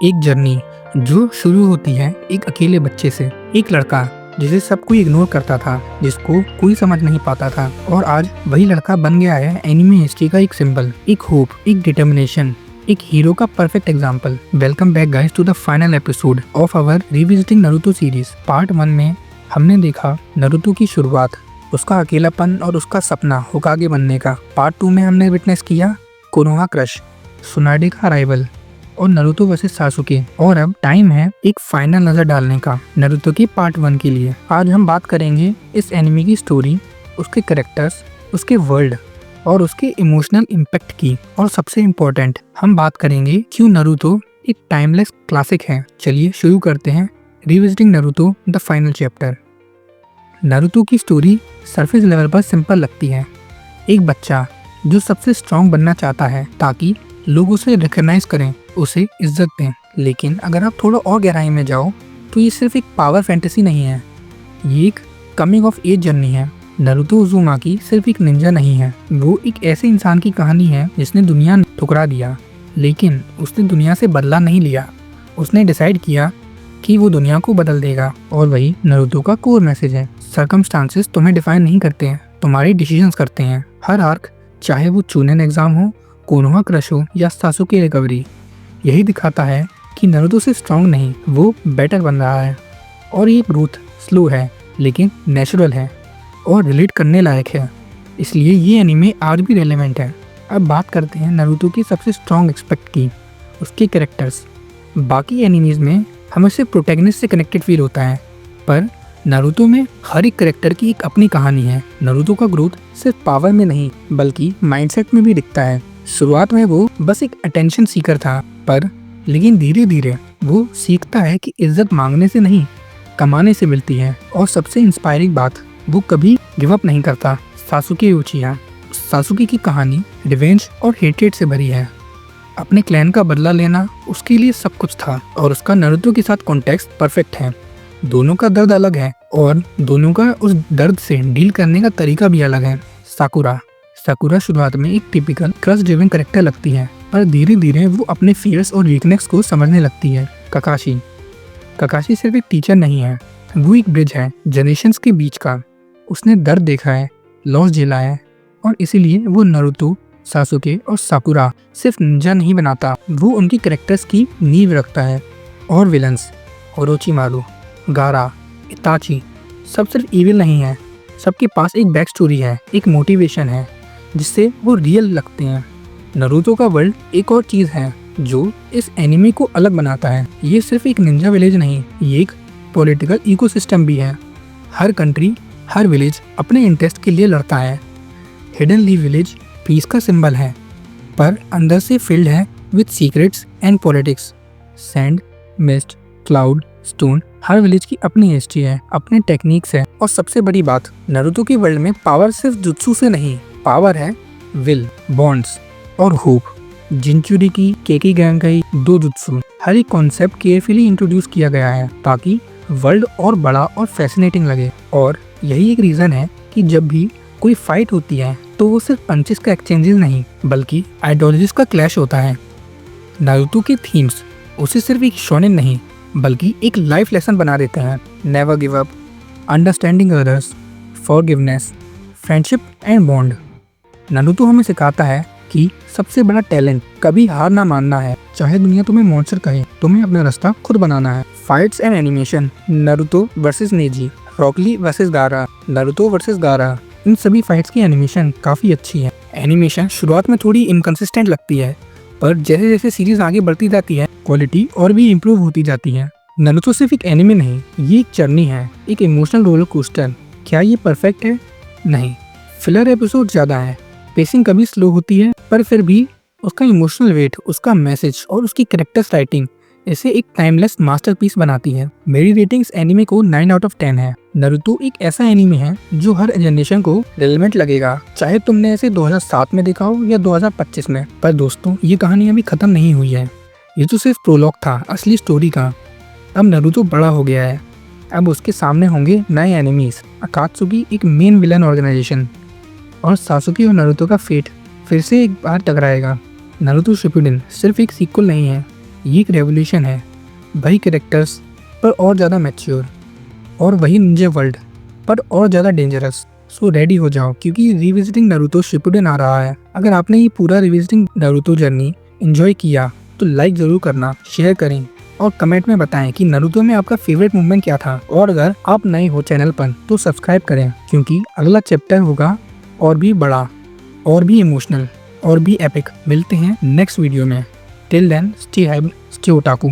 एक जर्नी जो शुरू होती है एक अकेले बच्चे से। एक लड़का जिसे सब कोई इग्नोर करता था, जिसको कोई समझ नहीं पाता था, और आज वही लड़का बन गया है एनिमे हिस्ट्री का एक सिंबल, एक होप, एक डिटर्मिनेशन, एक हीरो का perfect example. Welcome back guys to the final episode of our revisiting Naruto series. Part 1 में हमने देखा नारुतो की शुरुआत, उसका अकेलापन और उसका सपना होकागे बनने का। पार्ट 2 में हमने विटनेस किया कोनोहा क्रश, सुनाडे का अराइवल और नारुतो वर्सेस सासुके। और अब टाइम है एक फाइनल नजर डालने का नारुतो की पार्ट 1 के लिए। आज हम बात करेंगे इस एनिमे की स्टोरी, उसके कैरेक्टर्स, उसके वर्ल्ड और उसके इमोशनल इम्पैक्ट की। और सबसे इम्पोर्टेंट, हम बात करेंगे क्यों नारुतो एक टाइमलेस क्लासिक है। चलिए शुरू करते हैं revisiting Naruto the final chapter. Naruto की स्टोरी सरफेस लेवल पर सिंपल लगती है। एक बच्चा जो सबसे स्ट्रॉन्ग बनना चाहता है ताकि लोग उसे रिकॉग्नाइज करें, उसे इज्जत दें। लेकिन अगर आप थोड़ा और गहराई में जाओ तो ये सिर्फ एक पावर फैंटेसी नहीं है, ये एक कमिंग ऑफ एज जर्नी है। नारुतो उज़ुमाकी सिर्फ एक निंजा नहीं है, वो एक ऐसे इंसान की कहानी है जिसने दुनिया ठुकरा दिया, लेकिन उसने दुनिया से बदला नहीं लिया। उसने डिसाइड किया कि वो दुनिया को बदल देगा, और वही नारुतो का कोर मैसेज है। सर्कमस्टांसेस तुम्हें डिफाइन नहीं करते हैं, तुम्हारी डिसीजंस करते हैं। हर आर्क, चाहे वो चूनेन एग्जाम हो, कोनोहा क्रश हो या सासुके रिकवरी, यही दिखाता है कि नारुतो से स्ट्रॉन्ग नहीं, वो बेटर बन रहा है। और ये ग्रोथ स्लो है लेकिन नेचुरल है और रिलेट करने लायक है, इसलिए ये एनीमे आज भी रेलेवेंट है। अब बात करते हैं नारुतो की सबसे स्ट्रॉन्ग एस्पेक्ट की, उसके कैरेक्टर्स। बाकी एनीमेज में हमें सिर्फ प्रोटैगनिस्ट से कनेक्टेड फील होता है, पर नारुतो में हर एक कैरेक्टर की एक अपनी कहानी है। नारुतो का ग्रोथ सिर्फ पावर में नहीं बल्कि माइंडसेट में भी दिखता है। शुरुआत में वो बस एक अटेंशन सीकर था, पर लेकिन धीरे धीरे वो सीखता है कि इज्जत मांगने से नहीं, कमाने से मिलती है। और सबसे इंस्पायरिंग बात, वो कभी गिव अप नहीं करता। सासुके उचिहा, सासुके की कहानी रिवेंज और हेट्रेड से भरी है। अपने क्लैन का बदला लेना उसके लिए सब कुछ था, और उसका नारुतो के साथ कॉन्टेक्स्ट परफेक्ट है। दोनों का दर्द अलग है और दोनों का उस दर्द से डील करने का तरीका भी अलग है। साकुरा शुरुआत में एक टिपिकल क्रश ड्रिवन कैरेक्टर लगती है, पर धीरे धीरे वो अपने फियर्स और वीकनेस को समझने लगती है। ककाशी सिर्फ एक टीचर नहीं है, वो एक ब्रिज है जनरेशंस के बीच का। उसने दर्द देखा है, लॉस झेला है, और इसीलिए वो नारुतो, सासुके और साकुरा सिर्फ निंजा नहीं बनाता, वो उनकी कैरेक्टर्स की नींव रखता है। और विलन्स ओरोचिमारू, गारा, इताची सब सिर्फ इविल नहीं है, सबके पास एक बैक स्टोरी है, एक मोटिवेशन है जिससे वो रियल लगते हैं। नारुतो का वर्ल्ड एक और चीज़ है जो इस एनिमे को अलग बनाता है। ये सिर्फ एक निंजा विलेज नहीं, ये एक पॉलिटिकल इकोसिस्टम भी है। हर कंट्री, हर विलेज अपने इंटरेस्ट के लिए लड़ता है। हिडन लीफ विलेज पीस का सिंबल है, पर अंदर से फिल्ड है with secrets and politics. Sand, mist, cloud, stone, her village की अपनी हिस्ट्री है, अपने टेक्निक्स है। और सबसे बड़ी बात, नारुतो के वर्ल्ड में पावर सिर्फ जुत्सु से नहीं, पावर है विल, बॉन्ड्स और होप। जिंचुरी की, केकी गैंगाई, दो जुत्सु, हर एक कॉन्सेप्ट केयरफुली इंट्रोड्यूस किया गया है ताकि वर्ल्ड और बड़ा और फैसिनेटिंग लगे। और यही एक रीजन है कि जब भी कोई फाइट होती है तो वो सिर्फ पंचेस का एक्सचेंजेस नहीं बल्कि आइडियोलॉजीज का क्लैश होता है। नारुतो के थीम्स उसे सिर्फ एक शोनेन नहीं बल्कि एक लाइफ लेसन बना देते हैं। Never give up, understanding others, forgiveness, friendship and bond. Naruto हमें सिखाता है कि सबसे बड़ा टैलेंट कभी हार ना मानना है, चाहे दुनिया तुम्हें मॉन्स्टर कहे, तुम्हें अपना रास्ता खुद बनाना है। Fights and animation, Naruto versus Neji, Rock Lee versus Gaara, Naruto versus Gaara, इन सभी फाइट्स की एनिमेशन काफ़ी अच्छी है। एनिमेशन शुरुआत में थोड़ी इनकंसिस्टेंट लगती है, पर जैसे जैसे सीरीज आगे बढ़ती जाती है क्वालिटी और भी इम्प्रूव होती जाती है। नारुतो सिर्फ एक एनिमे नहीं, ये एक जर्नी है, एक इमोशनल रोलर कोस्टर। क्या ये परफेक्ट है? नहीं। फिलर एपिसोड ज़्यादा है, पेसिंग कभी स्लो होती है, पर फिर भी उसका इमोशनल वेट, उसका मैसेज और उसकी कैरेक्टर्स राइटिंग इसे एक टाइमलेस मास्टरपीस बनाती है। मेरी रेटिंग इस एनिमे को 9 आउट ऑफ 10 है। नारुतो एक ऐसा एनिमे है जो हर जनरेशन को रेलेवेंट लगेगा, चाहे तुमने इसे 2007 में देखा हो या 2025 में। पर दोस्तों, ये कहानी अभी खत्म नहीं हुई है, ये तो सिर्फ प्रोलॉग था असली स्टोरी का। अब नारुतो बड़ा हो गया है, अब उसके सामने होंगे नए एनिमीज। अकात्सुकी एक मेन विलन ऑर्गेनाइजेशन, और सासुके और नारुतो का फेट फिर से एक बार टकराएगा। नारुतो शिपुडेन सिर्फ एक सीक्वल नहीं है, ये एक रेवोल्यूशन है, वही कैरेक्टर्स पर और ज़्यादा मैच्योर, और वही निंजा वर्ल्ड पर और ज़्यादा डेंजरस। सो रेडी हो जाओ क्योंकि रिविजिटिंग नारुतो शिपुडेन आ रहा है। अगर आपने ये पूरा रिविजिटिंग नारुतो जर्नी एंजॉय किया तो लाइक ज़रूर करना, शेयर करें और कमेंट में बताएं कि नारुतो में आपका फेवरेट मूवमेंट क्या था। और अगर आप नए हो चैनल पर तो सब्सक्राइब करें क्योंकि अगला चैप्टर होगा और भी बड़ा, और भी इमोशनल, और भी एपिक। मिलते हैं नेक्स्ट वीडियो में। Till then stay hyped, stay otaku.